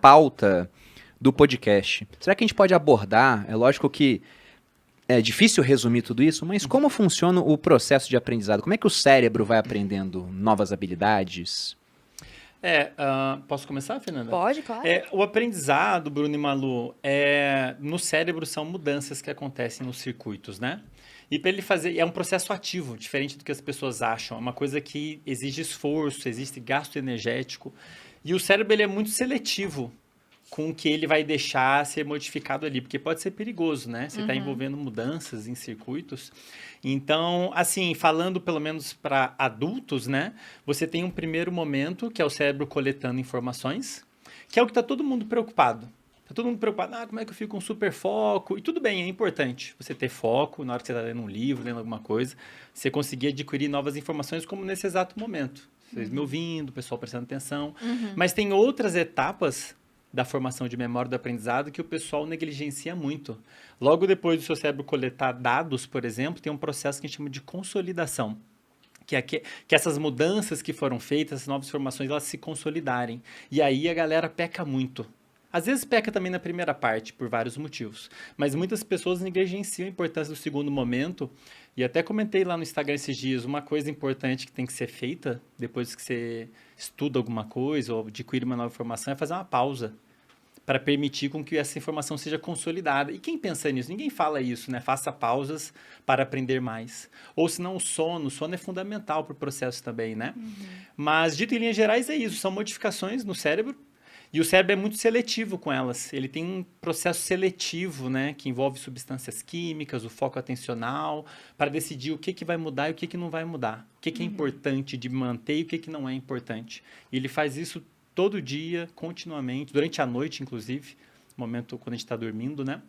pauta do podcast. Será que a gente pode abordar? É lógico que é difícil resumir tudo isso, mas como funciona o processo de aprendizado? Como é que o cérebro vai aprendendo novas habilidades? Posso começar, Fernanda? Pode, claro. O aprendizado, Bruno e Malu, no cérebro são mudanças que acontecem nos circuitos, né? E para ele fazer, é um processo ativo, diferente do que as pessoas acham. É uma coisa que exige esforço, existe gasto energético. E o cérebro ele é muito seletivo com o que ele vai deixar ser modificado ali, porque pode ser perigoso, né? Você está envolvendo mudanças em circuitos. Então, assim, falando pelo menos para adultos, né? Você tem um primeiro momento, que é o cérebro coletando informações, que é o que está todo mundo preocupado. Está todo mundo preocupado, como é que eu fico com super foco? E tudo bem, é importante você ter foco na hora que você está lendo um livro, lendo alguma coisa, você conseguir adquirir novas informações como nesse exato momento. Vocês me ouvindo, o pessoal prestando atenção. Mas tem outras etapas da formação de memória do aprendizado que o pessoal negligencia muito. Logo depois do seu cérebro coletar dados, por exemplo, tem um processo que a gente chama de consolidação. Que essas mudanças que foram feitas, essas novas informações, elas se consolidarem. E aí a galera peca muito. Às vezes peca também na primeira parte, por vários motivos. Mas muitas pessoas negligenciam a importância do segundo momento. E até comentei lá no Instagram esses dias, uma coisa importante que tem que ser feita depois que você estuda alguma coisa ou adquire uma nova informação é fazer uma pausa para permitir com que essa informação seja consolidada. E quem pensa nisso? Ninguém fala isso, né? Faça pausas para aprender mais. Ou senão o sono é fundamental para o processo também, né? Mas, dito em linhas gerais, é isso. São modificações no cérebro. E o cérebro é muito seletivo com elas. Ele tem um processo seletivo, né, que envolve substâncias químicas, o foco atencional, para decidir o que vai mudar e o que não vai mudar. O que é importante de manter e o que não é importante. E ele faz isso todo dia, continuamente, durante a noite, inclusive, no momento quando a gente está dormindo, né?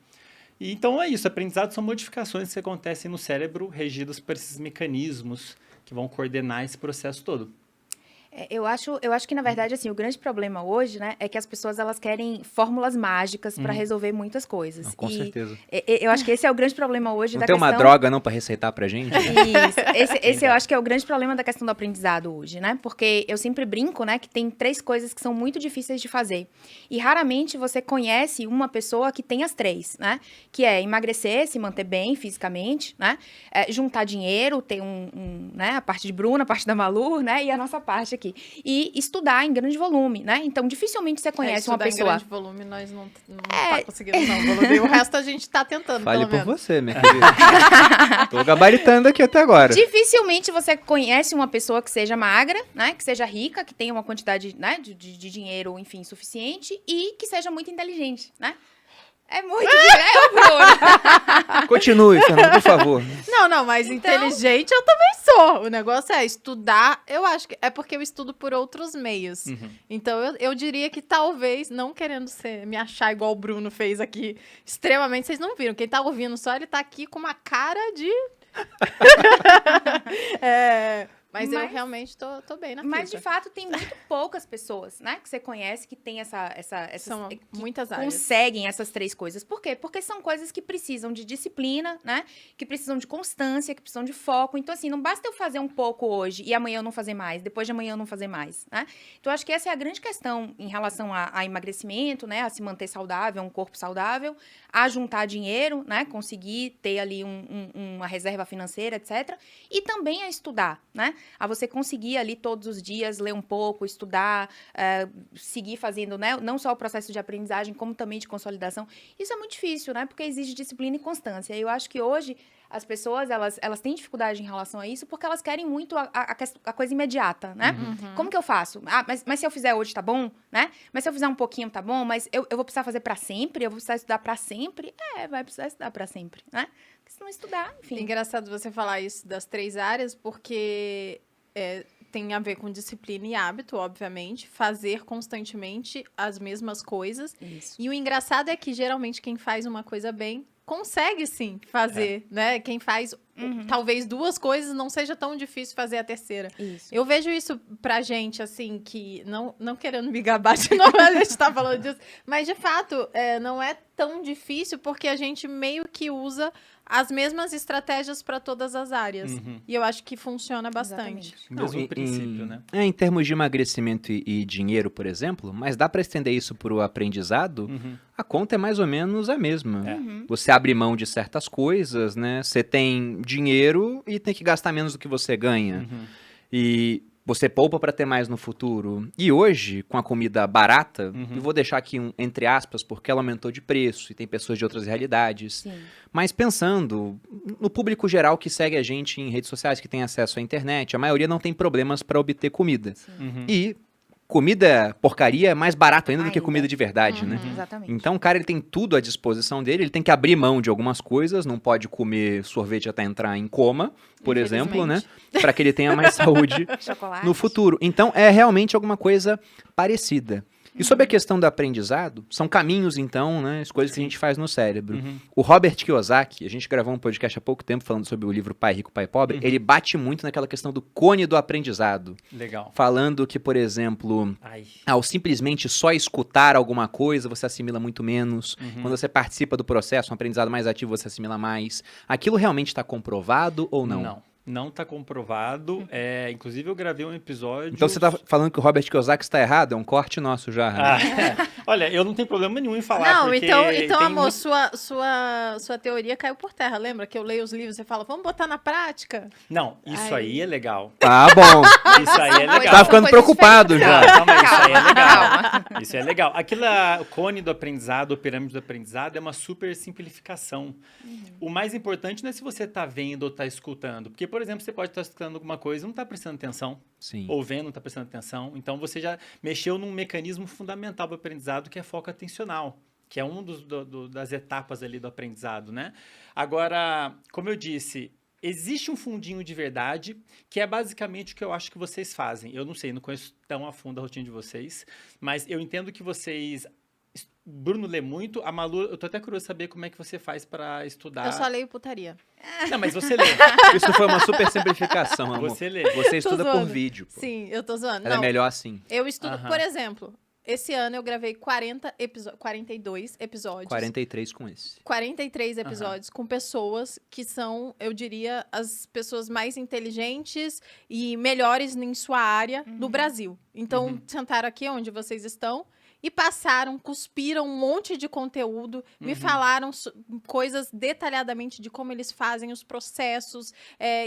E então é isso. Aprendizado são modificações que acontecem no cérebro regidas por esses mecanismos que vão coordenar esse processo todo. Eu acho que, na verdade, assim, o grande problema hoje, né, é que as pessoas, elas querem fórmulas mágicas para resolver muitas coisas. Não, com certeza. Eu acho que esse é o grande problema hoje não da tem questão... uma droga, não, para receitar pra gente? Isso. Esse eu acho que é o grande problema da questão do aprendizado hoje, né? Porque eu sempre brinco, né, que tem 3 coisas que são muito difíceis de fazer. E raramente você conhece uma pessoa que tem as 3, né? Que é emagrecer, se manter bem fisicamente, né? Juntar dinheiro, ter né, a parte de Bruna, a parte da Malu, né? E a nossa parte aqui. E estudar em grande volume, né? Então, dificilmente você conhece uma pessoa... em grande volume, nós não tá conseguindo, não. Volume. O resto a gente tá tentando, Fale pelo por menos. você, minha querida. Tô gabaritando aqui até agora. Dificilmente você conhece uma pessoa que seja magra, né? Que seja rica, que tenha uma quantidade, né, de dinheiro, enfim, suficiente e que seja muito inteligente, né? É muito difícil, Bruno. Continue, Fernanda, por favor. Não, mas inteligente eu também sou. O negócio é estudar, eu acho que é porque eu estudo por outros meios. Então, eu diria que talvez, não querendo me achar igual o Bruno fez aqui, extremamente, vocês não viram. Quem tá ouvindo só, ele tá aqui com uma cara de... Mas eu realmente tô bem na fita. Mas, de fato, tem muito poucas pessoas, né? Que você conhece que tem São que muitas áreas. conseguem essas 3 coisas. Por quê? Porque são coisas que precisam de disciplina, né? Que precisam de constância, que precisam de foco. Então, assim, não basta eu fazer um pouco hoje e amanhã eu não fazer mais, depois de amanhã eu não fazer mais, né? Então, acho que essa é a grande questão em relação a emagrecimento, né? A se manter saudável, um corpo saudável, a juntar dinheiro, né? Conseguir ter ali uma reserva financeira, etc. E também a estudar, né? A você conseguir ali todos os dias ler um pouco, estudar, seguir fazendo, né, não só o processo de aprendizagem, como também de consolidação. Isso é muito difícil, né, porque exige disciplina e constância. E eu acho que hoje as pessoas, elas têm dificuldade em relação a isso porque elas querem muito a coisa imediata, né? Como que eu faço? Mas se eu fizer hoje, tá bom, né? Mas se eu fizer um pouquinho, tá bom? Mas eu vou precisar fazer pra sempre? Eu vou precisar estudar pra sempre? Vai precisar estudar pra sempre, né? Porque se não estudar, enfim. É engraçado você falar isso das 3 áreas, porque tem a ver com disciplina e hábito, obviamente. Fazer constantemente as mesmas coisas. Isso. E o engraçado é que, geralmente, quem faz uma coisa bem, consegue, sim, fazer, né? Quem faz talvez 2 coisas, não seja tão difícil fazer a terceira. Isso. Eu vejo isso pra gente, assim, que... Não querendo me gabar de novo, a gente tá falando disso. Mas, de fato, não é tão difícil porque a gente meio que usa as mesmas estratégias para todas as áreas. E eu acho que funciona bastante. Exatamente. Mesmo princípio, né? Em termos de emagrecimento e dinheiro, por exemplo, mas dá para estender isso para o aprendizado, a conta é mais ou menos a mesma. Você abre mão de certas coisas, né? Você tem dinheiro e tem que gastar menos do que você ganha. E você poupa para ter mais no futuro. E hoje, com a comida barata, eu vou deixar aqui entre aspas, porque ela aumentou de preço e tem pessoas de outras realidades. Sim. Mas pensando no público geral que segue a gente em redes sociais, que tem acesso à internet, a maioria não tem problemas para obter comida. E comida porcaria é mais barato ainda do que comida de verdade, né? Exatamente. Então o cara ele tem tudo à disposição dele, ele tem que abrir mão de algumas coisas, não pode comer sorvete até entrar em coma, por exemplo, né? Para que ele tenha mais saúde Chocolate. no futuro. Então é realmente alguma coisa parecida. E sobre a questão do aprendizado, são caminhos, então, né, as coisas que a gente faz no cérebro. O Robert Kiyosaki, a gente gravou um podcast há pouco tempo falando sobre o livro Pai Rico, Pai Pobre, ele bate muito naquela questão do cone do aprendizado. Legal. Falando que, por exemplo, ao simplesmente só escutar alguma coisa, você assimila muito menos. Quando você participa do processo, um aprendizado mais ativo, você assimila mais. Aquilo realmente está comprovado ou não? Não está comprovado. Inclusive, eu gravei um episódio... Então você está falando que o Robert Kiyosaki está errado? É um corte nosso já. Olha, eu não tenho problema nenhum em falar, Não, porque então tem amor, muito- sua teoria caiu por terra. Lembra que eu leio os livros e você fala, vamos botar na prática? Não, isso aí é legal. Tá bom. Isso aí é legal. Tá ficando Coisa preocupado já. Calma, isso aí é legal. Calma. Isso é legal. Aquilo, o cone do aprendizado, a pirâmide do aprendizado, é uma super simplificação. O mais importante não é se você está vendo ou está escutando. Porque, por exemplo, você pode estar escutando alguma coisa e não está prestando atenção. Sim. Ou vendo, não está prestando atenção. Então, você já mexeu num mecanismo fundamental do aprendizado, que é foco atencional. Que é um das etapas ali do aprendizado, né? Agora, como eu disse... Existe um fundinho de verdade, que é basicamente o que eu acho que vocês fazem. Eu não sei, não conheço tão a fundo a rotina de vocês, mas eu entendo que vocês... Bruno lê muito, a Malu, eu tô até curioso saber como é que você faz para estudar. Eu só leio putaria. Não, mas você lê. Isso foi uma super simplificação, amor. Você lê. Você estuda por zoando. vídeo. Pô. Sim, eu tô zoando. Ela Não, é melhor assim. eu estudo, Aham. por exemplo, esse ano eu gravei 42 episódios. 43 com esse. 43 episódios com pessoas que são, eu diria, as pessoas mais inteligentes e melhores em sua área no Brasil. Então, sentaram aqui onde vocês estão e passaram, cuspiram um monte de conteúdo, me falaram coisas detalhadamente de como eles fazem os processos,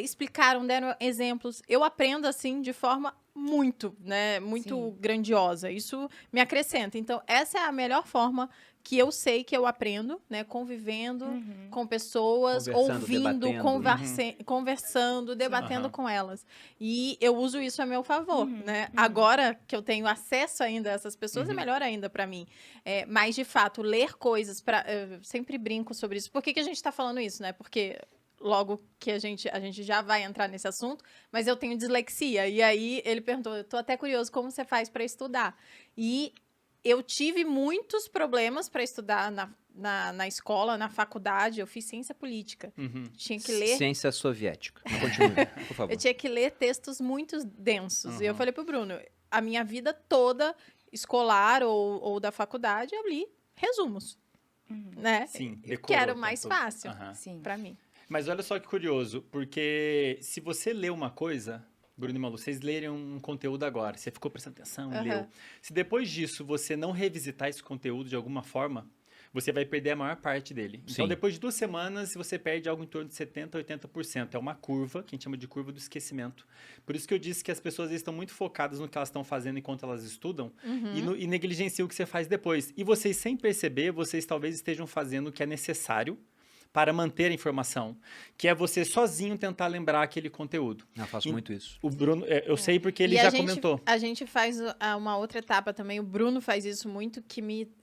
explicaram, deram exemplos. Eu aprendo, assim, de forma muito Sim. grandiosa. Isso me acrescenta. Então, essa é a melhor forma que eu sei que eu aprendo, né? Convivendo com pessoas, Conversando, ouvindo, debatendo. conversando, debatendo Aham. com elas. E eu uso isso a meu favor, né? Agora que eu tenho acesso ainda a essas pessoas, é melhor ainda para mim. Mas, de fato, ler coisas... Eu sempre brinco sobre isso. Por que a gente está falando isso, né? Porque... Logo que a gente já vai entrar nesse assunto, mas eu tenho dislexia. E aí ele perguntou, eu tô até curioso como você faz para estudar. E eu tive muitos problemas para estudar na escola, na faculdade. Eu fiz ciência política. Tinha que ler. Ciência soviética. Continue, por favor. Eu tinha que ler textos muito densos. E eu falei pro Bruno, a minha vida toda, escolar ou da faculdade, eu li resumos. Né? Sim, Eu decorou quero mais tudo. fácil Aham. Sim. para mim. Mas olha só que curioso, porque se você lê uma coisa, Bruno e Malu, vocês lerem um conteúdo agora, você ficou prestando atenção e leu. Se depois disso você não revisitar esse conteúdo de alguma forma, você vai perder a maior parte dele. Então, Sim. depois de 2 semanas, você perde algo em torno de 70%, 80%. É uma curva, que a gente chama de curva do esquecimento. Por isso que eu disse que as pessoas às vezes, estão muito focadas no que elas estão fazendo enquanto elas estudam e negligenciam o que você faz depois. E vocês, sem perceber, vocês talvez estejam fazendo o que é necessário para manter a informação, que é você sozinho tentar lembrar aquele conteúdo. Eu faço muito isso. O Bruno, eu sei porque ele E já a gente, comentou. A gente faz uma outra etapa também. O Bruno faz isso muito,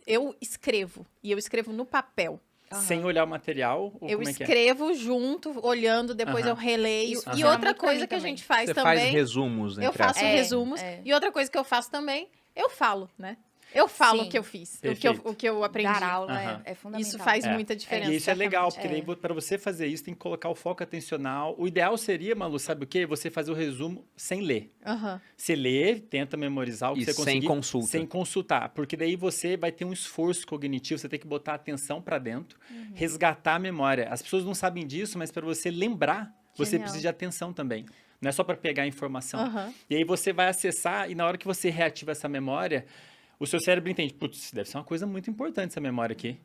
eu escrevo. E eu escrevo no papel. Sem olhar o material? Ou Eu como é que é? escrevo junto, olhando, depois Aham. eu releio. Isso E funciona outra muito pra coisa mim que a também. gente faz Você também... faz resumos, Eu entre faço aspas. resumos. é. E outra coisa que eu faço também, eu falo, né? Eu falo Sim. o que eu fiz, Perfeito. o que eu aprendi. Dar aula Aham. é fundamental. Isso faz muita diferença. E isso é legal, certamente. porque daí para você fazer isso tem que colocar o foco atencional. O ideal seria, Malu, sabe o quê? Você fazer o resumo sem ler. Aham. Você lê, tenta memorizar o que E você sem conseguir. consulta. Sem consultar. Porque daí você vai ter um esforço cognitivo, você tem que botar a atenção para dentro, resgatar a memória. As pessoas não sabem disso, mas para você lembrar, você Genial. precisa de atenção também. Não é só para pegar a informação. Aham. E aí você vai acessar, e na hora que você reativa essa memória, o seu cérebro entende, putz, deve ser uma coisa muito importante essa memória aqui.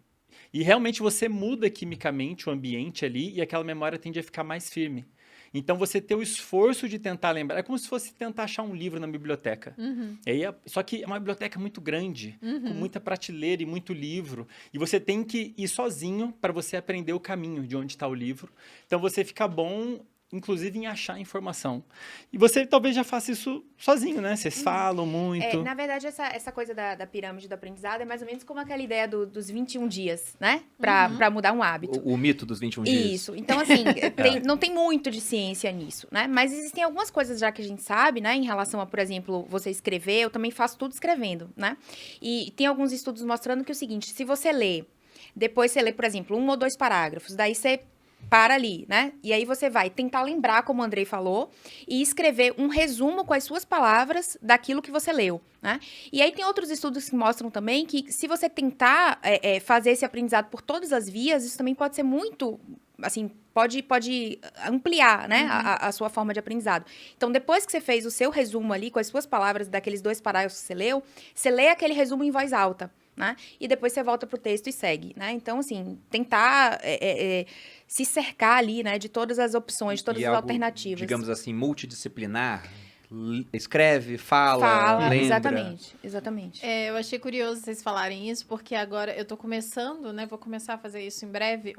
E realmente você muda quimicamente o ambiente ali e aquela memória tende a ficar mais firme. Então você ter o esforço de tentar lembrar, é como se fosse tentar achar um livro na biblioteca. E aí, só que é uma biblioteca muito grande, com muita prateleira e muito livro. E você tem que ir sozinho para você aprender o caminho de onde está o livro. Então você fica bom, inclusive, em achar informação. E você talvez já faça isso sozinho, né? Vocês falam muito. Na verdade, essa coisa da pirâmide do aprendizado é mais ou menos como aquela ideia dos 21 dias, né? Pra mudar um hábito. O mito dos 21 dias. Isso. Então, assim, não tem muito de ciência nisso, né? Mas existem algumas coisas já que a gente sabe, né? Em relação a, por exemplo, você escrever. Eu também faço tudo escrevendo, né? E tem alguns estudos mostrando que é o seguinte, se você lê, depois você lê, por exemplo, 1 ou 2 parágrafos, daí você para ali, né? E aí você vai tentar lembrar, como o Andrei falou, e escrever um resumo com as suas palavras daquilo que você leu, né? E aí tem outros estudos que mostram também que se você tentar fazer esse aprendizado por todas as vias, isso também pode ser muito, assim, pode ampliar, né, a sua forma de aprendizado. Então, depois que você fez o seu resumo ali, com as suas palavras daqueles 2 parágrafos que você lê aquele resumo em voz alta, né? E depois você volta pro texto e segue, né? Então, assim, tentar se cercar ali, né, de todas as opções, de todas E as algo, alternativas. digamos assim, multidisciplinar. Escreve, fala, lembra. Exatamente. Eu achei curioso vocês falarem isso, porque agora eu tô começando, né? Vou começar a fazer isso em breve.